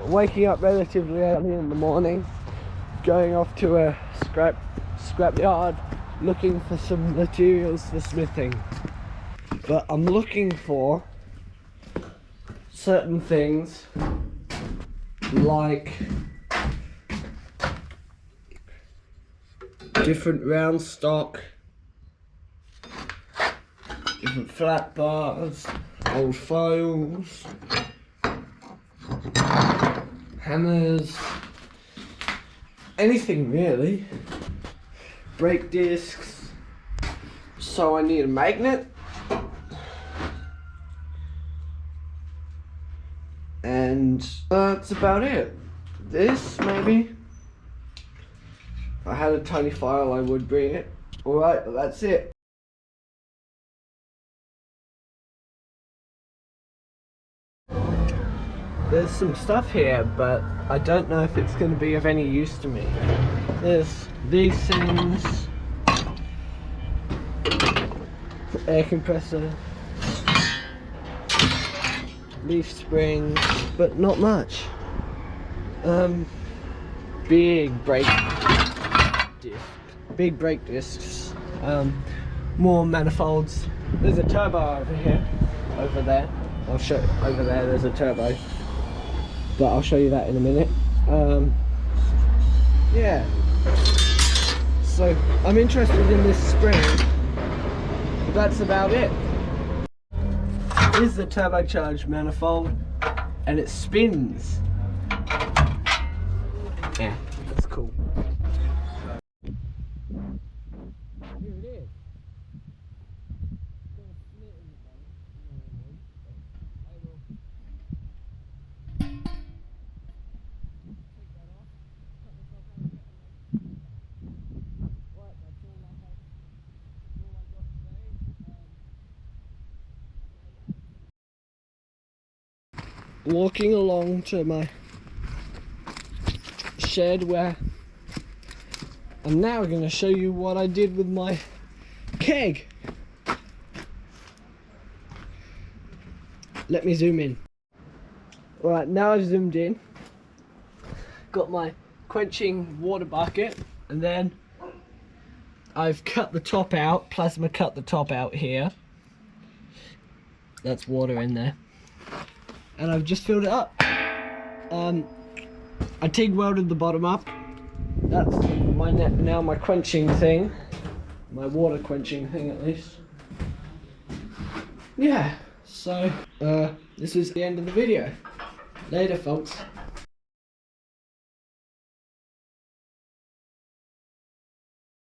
waking up relatively early in the morning, going off to a scrapyard, looking for some materials for smithing. But I'm looking for certain things like different round stock, different flat bars, old files, hammers, anything really. Brake discs. So I need a magnet. And that's about it. This, maybe. If I had a tiny file, I would bring it. Alright, that's it. There's some stuff here, but I don't know if it's going to be of any use to me. There's these things. Air compressor. Leaf springs, but not much. Big brake discs. More manifolds. There's a turbo over here, over there. I'll show over there. There's a turbo, but I'll show you that in a minute. Yeah. So I'm interested in this spring. But that's about it. This is the turbocharged manifold, and it spins. Yeah, that's cool. Here it is. Walking along to my shed where I'm now going to show you what I did with my keg. Let me zoom in. Alright, now I've zoomed in. Got my quenching water bucket, and then I've cut the top out, plasma cut the top out here. That's water in there. And I've just filled it up. I TIG welded the bottom up. That's now my quenching thing. My water quenching thing, at least. Yeah, so this is the end of the video. Later, folks.